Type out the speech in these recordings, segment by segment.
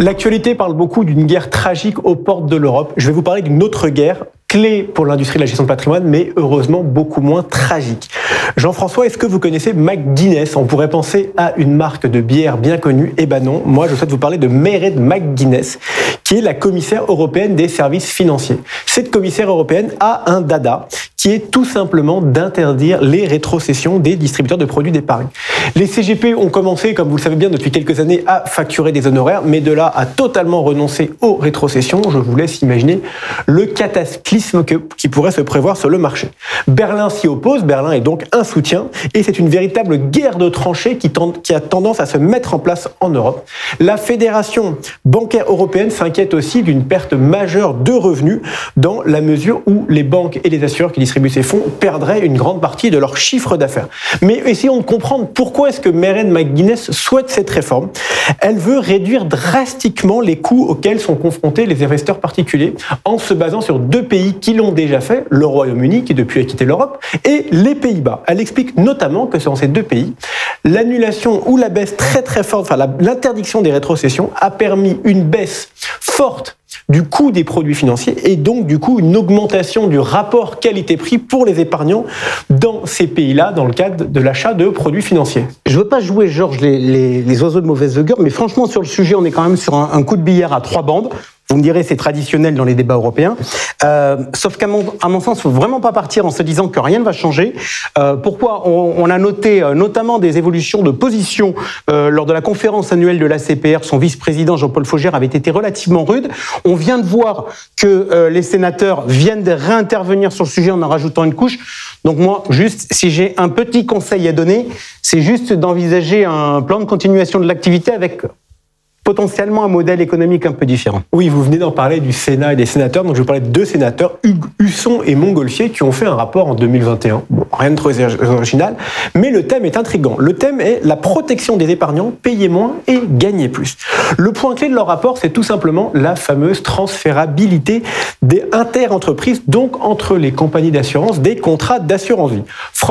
L'actualité parle beaucoup d'une guerre tragique aux portes de l'Europe. Je vais vous parler d'une autre guerre, clé pour l'industrie de la gestion de patrimoine, mais heureusement beaucoup moins tragique. Jean-François, est-ce que vous connaissez McGuinness ? On pourrait penser à une marque de bière bien connue. Eh ben non, moi je souhaite vous parler de Mairead McGuinness, qui est la commissaire européenne des services financiers. Cette commissaire européenne a un dada, qui est tout simplement d'interdire les rétrocessions des distributeurs de produits d'épargne. Les CGP ont commencé, comme vous le savez bien, depuis quelques années, à facturer des honoraires, mais de là à totalement renoncer aux rétrocessions, je vous laisse imaginer le cataclysme qui pourrait se prévoir sur le marché. Berlin s'y oppose, Berlin est donc un soutien, et c'est une véritable guerre de tranchées qui a tendance à se mettre en place en Europe. La Fédération bancaire européenne s'inquiète aussi d'une perte majeure de revenus, dans la mesure où les banques et les assureurs qui distribuent ces fonds perdraient une grande partie de leur chiffre d'affaires. Mais essayons de comprendre pourquoi est-ce que Mairead McGuinness souhaite cette réforme. Elle veut réduire drastiquement les coûts auxquels sont confrontés les investisseurs particuliers en se basant sur deux pays qui l'ont déjà fait, le Royaume-Uni qui depuis a quitté l'Europe et les Pays-Bas. Elle explique notamment que dans ces deux pays, l'annulation ou la baisse très très forte, l'interdiction des rétrocessions a permis une baisse forte du coût des produits financiers et donc du coup une augmentation du rapport qualité-prix pour les épargnants dans ces pays-là dans le cadre de l'achat de produits financiers. Je ne veux pas jouer, Georges, les oiseaux de mauvaise augure, mais franchement sur le sujet on est quand même sur un coup de billard à 3 bandes. Vous me direz, c'est traditionnel dans les débats européens. Sauf qu'à mon sens, il ne faut vraiment pas partir en se disant que rien ne va changer. Pourquoi ? On a noté notamment des évolutions de position lors de la conférence annuelle de l'ACPR. Son vice-président, Jean-Paul Faugère, avait été relativement rude. On vient de voir que les sénateurs viennent de réintervenir sur le sujet en rajoutant une couche. Donc moi, juste, si j'ai un petit conseil à donner, c'est juste d'envisager un plan de continuation de l'activité avec potentiellement un modèle économique un peu différent. Oui, vous venez d'en parler du Sénat et des sénateurs, donc je vais vous parler de deux sénateurs, Husson et Montgolfier, qui ont fait un rapport en 2021. Bon, rien de trop original, mais le thème est intriguant. Le thème est la protection des épargnants, payer moins et gagner plus. Le point clé de leur rapport, c'est tout simplement la fameuse transférabilité des interentreprises, donc entre les compagnies d'assurance, des contrats d'assurance vie.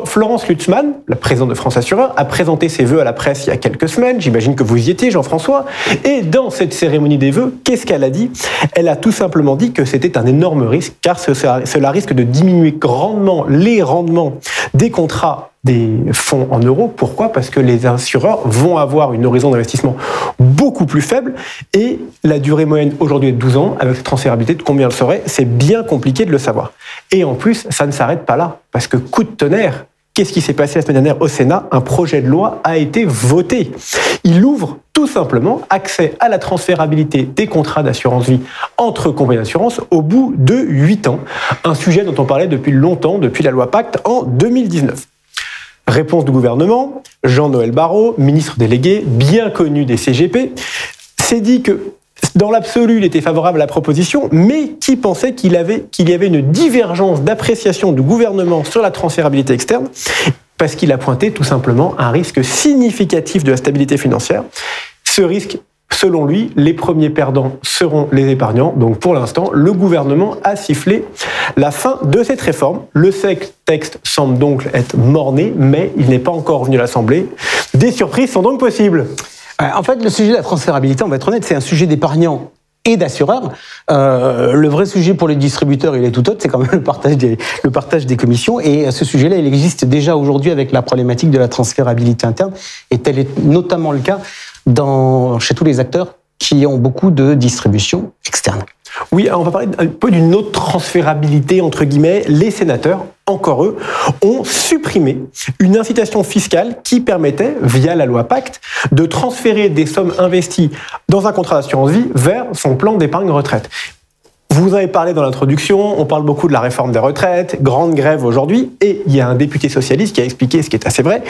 Florence Lutzmann, la présidente de France Assureur, a présenté ses vœux à la presse il y a quelques semaines, j'imagine que vous y étiez, Jean-François. Et dans cette cérémonie des vœux, qu'est-ce qu'elle a dit ? Elle a tout simplement dit que c'était un énorme risque, car cela risque de diminuer grandement les rendements des contrats des fonds en euros. Pourquoi ? Parce que les assureurs vont avoir une horizon d'investissement beaucoup plus faible et la durée moyenne aujourd'hui est de 12 ans. Avec cette transférabilité, de combien elle serait ? C'est bien compliqué de le savoir. Et en plus, ça ne s'arrête pas là, parce que coup de tonnerre, qu'est-ce qui s'est passé la semaine dernière au Sénat ? Un projet de loi a été voté. Il ouvre tout simplement accès à la transférabilité des contrats d'assurance vie entre compagnies d'assurance au bout de 8 ans. Un sujet dont on parlait depuis longtemps, depuis la loi Pacte en 2019. Réponse du gouvernement, Jean-Noël Barrot, ministre délégué, bien connu des CGP, s'est dit que dans l'absolu, il était favorable à la proposition, mais qui pensait qu'il y avait une divergence d'appréciation du gouvernement sur la transférabilité externe, parce qu'il a pointé tout simplement un risque significatif de la stabilité financière. Ce risque, selon lui, les premiers perdants seront les épargnants. Donc pour l'instant, le gouvernement a sifflé la fin de cette réforme. Le texte semble donc être mort-né, mais il n'est pas encore revenu à l'Assemblée. Des surprises sont donc possibles. En fait, le sujet de la transférabilité, on va être honnête, c'est un sujet d'épargnants et d'assureurs. Le vrai sujet pour les distributeurs, il est tout autre, c'est quand même le partage des commissions. Et ce sujet-là, il existe déjà aujourd'hui avec la problématique de la transférabilité interne. Et tel est notamment le cas chez tous les acteurs qui ont beaucoup de distribution externe. Oui, alors on va parler un peu d'une autre transférabilité, entre guillemets. Les sénateurs, encore eux, ont supprimé une incitation fiscale qui permettait, via la loi Pacte, de transférer des sommes investies dans un contrat d'assurance vie vers son plan d'épargne retraite. Vous avez parlé dans l'introduction, on parle beaucoup de la réforme des retraites, grande grève aujourd'hui, et il y a un député socialiste qui a expliqué, ce qui est assez vrai,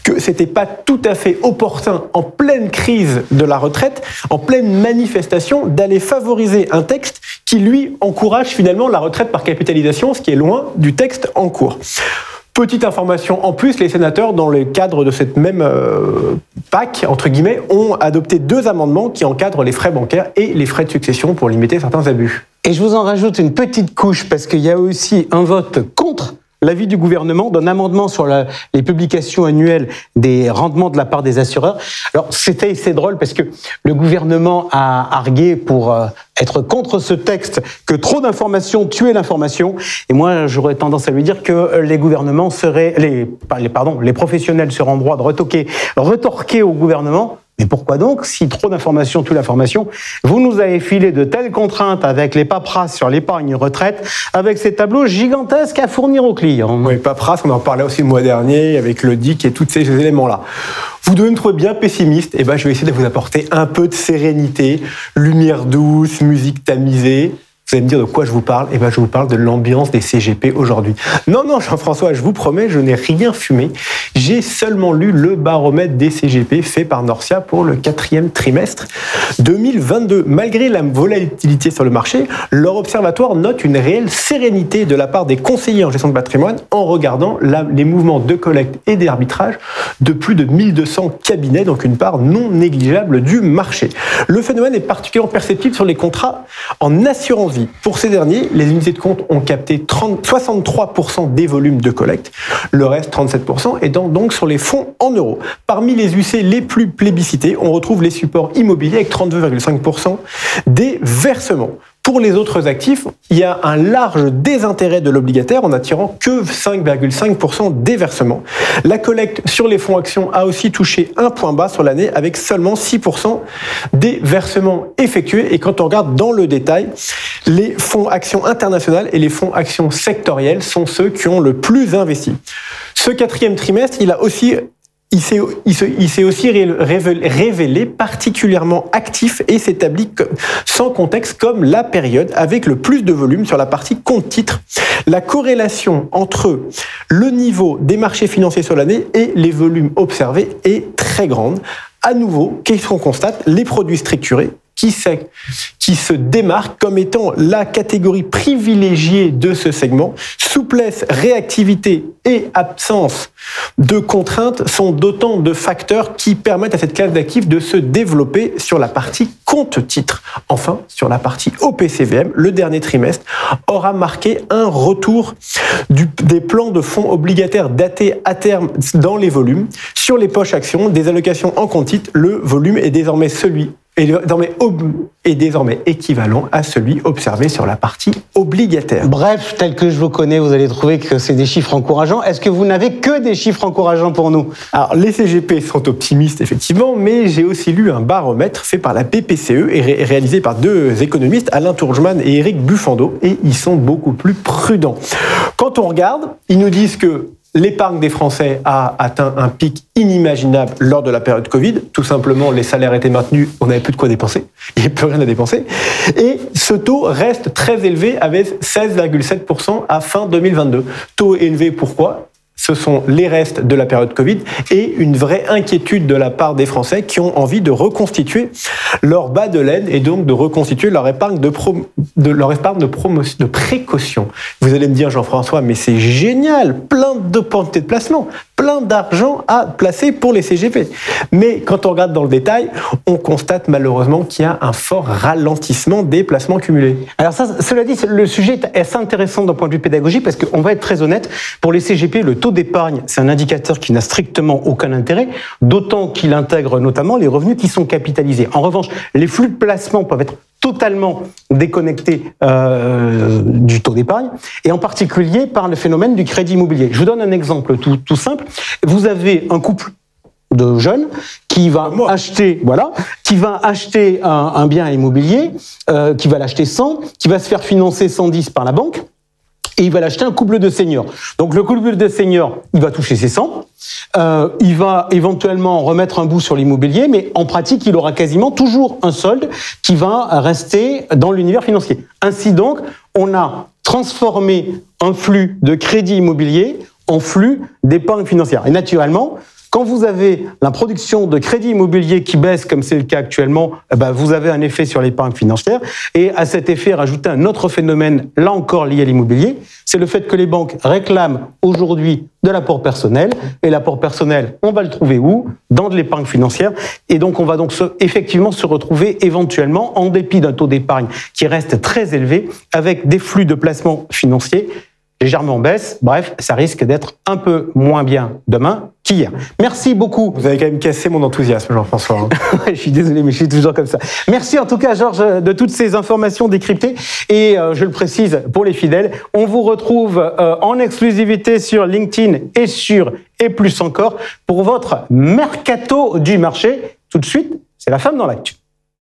que c'était pas tout à fait opportun, en pleine crise de la retraite, en pleine manifestation, d'aller favoriser un texte qui, lui, encourage finalement la retraite par capitalisation, ce qui est loin du texte en cours. Petite information en plus, les sénateurs, dans le cadre de cette même PAC, entre guillemets, ont adopté 2 amendements qui encadrent les frais bancaires et les frais de succession pour limiter certains abus. Et je vous en rajoute une petite couche, parce qu'il y a aussi un vote contre l'avis du gouvernement d'un amendement sur les publications annuelles des rendements de la part des assureurs. Alors, c'est drôle parce que le gouvernement a argué pour être contre ce texte que trop d'informations tuaient l'information. Et moi, j'aurais tendance à lui dire que les gouvernements seraient, les professionnels seraient en droit de retorquer au gouvernement. Mais pourquoi donc, si trop d'informations tuent l'information, vous nous avez filé de telles contraintes avec les paperasses sur l'épargne retraite, avec ces tableaux gigantesques à fournir aux clients? Oui, paperasses, on en parlait aussi le mois dernier avec le DIC et tous ces éléments-là. Vous devez me trouver bien pessimiste, et ben je vais essayer de vous apporter un peu de sérénité, lumière douce, musique tamisée. Vous allez me dire de quoi je vous parle? Eh ben, je vous parle de l'ambiance des CGP aujourd'hui. Non, Jean-François, je vous promets, je n'ai rien fumé. J'ai seulement lu le baromètre des CGP fait par Norcia pour le 4e trimestre 2022. Malgré la volatilité sur le marché, leur observatoire note une réelle sérénité de la part des conseillers en gestion de patrimoine en regardant les mouvements de collecte et d'arbitrage de plus de 1200 cabinets, donc une part non négligeable du marché. Le phénomène est particulièrement perceptible sur les contrats en assurance vie. Pour ces derniers, les unités de compte ont capté 63% des volumes de collecte, le reste 37% étant donc sur les fonds en euros. Parmi les UC les plus plébiscités, on retrouve les supports immobiliers avec 32,5% des versements. Pour les autres actifs, il y a un large désintérêt de l'obligataire en n'attirant que 5,5% des versements. La collecte sur les fonds actions a aussi touché un point bas sur l'année avec seulement 6% des versements effectués. Et quand on regarde dans le détail, les fonds actions internationales et les fonds actions sectoriels sont ceux qui ont le plus investi. Ce 4e trimestre, il s'est aussi révélé particulièrement actif et s'établit sans contexte comme la période avec le plus de volume sur la partie compte-titres. La corrélation entre le niveau des marchés financiers sur l'année et les volumes observés est très grande. À nouveau, qu'est-ce qu'on constate? Les produits structurés qui se démarque comme étant la catégorie privilégiée de ce segment. Souplesse, réactivité et absence de contraintes sont d'autant de facteurs qui permettent à cette classe d'actifs de se développer sur la partie compte-titres. Enfin, sur la partie OPCVM, le dernier trimestre aura marqué un retour des plans de fonds obligataires datés à terme dans les volumes. Sur les poches actions, des allocations en compte-titres, le volume est désormais équivalent à celui observé sur la partie obligataire. Bref, tel que je vous connais, vous allez trouver que c'est des chiffres encourageants. Est-ce que vous n'avez que des chiffres encourageants pour nous? Alors, les CGP sont optimistes, effectivement, mais j'ai aussi lu un baromètre fait par la BPCE et réalisé par deux économistes, Alain Tourgeman et Éric Buffando, et ils sont beaucoup plus prudents. Quand on regarde, ils nous disent que l'épargne des Français a atteint un pic inimaginable lors de la période Covid. Tout simplement, les salaires étaient maintenus, on n'avait plus de quoi dépenser. Il n'y avait plus rien à dépenser. Et ce taux reste très élevé avec 16,7% à fin 2022. Taux élevé, pourquoi ? Ce sont les restes de la période Covid et une vraie inquiétude de la part des Français qui ont envie de reconstituer leur bas de laine et donc de reconstituer leur épargne de précaution. Vous allez me dire, Jean-François, mais c'est génial, plein d'opportunités de placement, plein d'argent à placer pour les CGP. Mais quand on regarde dans le détail, on constate malheureusement qu'il y a un fort ralentissement des placements cumulés. Alors cela dit, le sujet est assez intéressant d'un point de vue pédagogique parce qu'on va être très honnête, pour les CGP, le taux d'épargne, c'est un indicateur qui n'a strictement aucun intérêt, d'autant qu'il intègre notamment les revenus qui sont capitalisés. En revanche, les flux de placement peuvent être totalement déconnectés du taux d'épargne, et en particulier par le phénomène du crédit immobilier. Je vous donne un exemple tout simple. Vous avez un couple de jeunes qui va acheter un bien immobilier, qui va l'acheter 100, qui va se faire financer 110 par la banque, et il va l'acheter un couple de seniors. Donc le couple de seniors, il va toucher ses 100, il va éventuellement remettre un bout sur l'immobilier, mais en pratique, il aura quasiment toujours un solde qui va rester dans l'univers financier. Ainsi donc, on a transformé un flux de crédit immobilier en flux d'épargne financière. Et naturellement, quand vous avez la production de crédit immobilier qui baisse, comme c'est le cas actuellement, vous avez un effet sur l'épargne financière. Et à cet effet, rajouter un autre phénomène, là encore lié à l'immobilier, c'est le fait que les banques réclament aujourd'hui de l'apport personnel. Et l'apport personnel, on va le trouver où? Dans de l'épargne financière. Et donc, on va donc effectivement se retrouver éventuellement, en dépit d'un taux d'épargne qui reste très élevé, avec des flux de placement financiers légèrement en baisse. Bref, ça risque d'être un peu moins bien demain qu'hier. Merci beaucoup. Vous avez quand même cassé mon enthousiasme, Jean-François. Je suis désolé, mais je suis toujours comme ça. Merci en tout cas, Georges, de toutes ces informations décryptées. Et je le précise pour les fidèles, on vous retrouve en exclusivité sur LinkedIn et sur Et plus encore pour votre mercato du marché. Tout de suite, c'est la femme dans l'actu.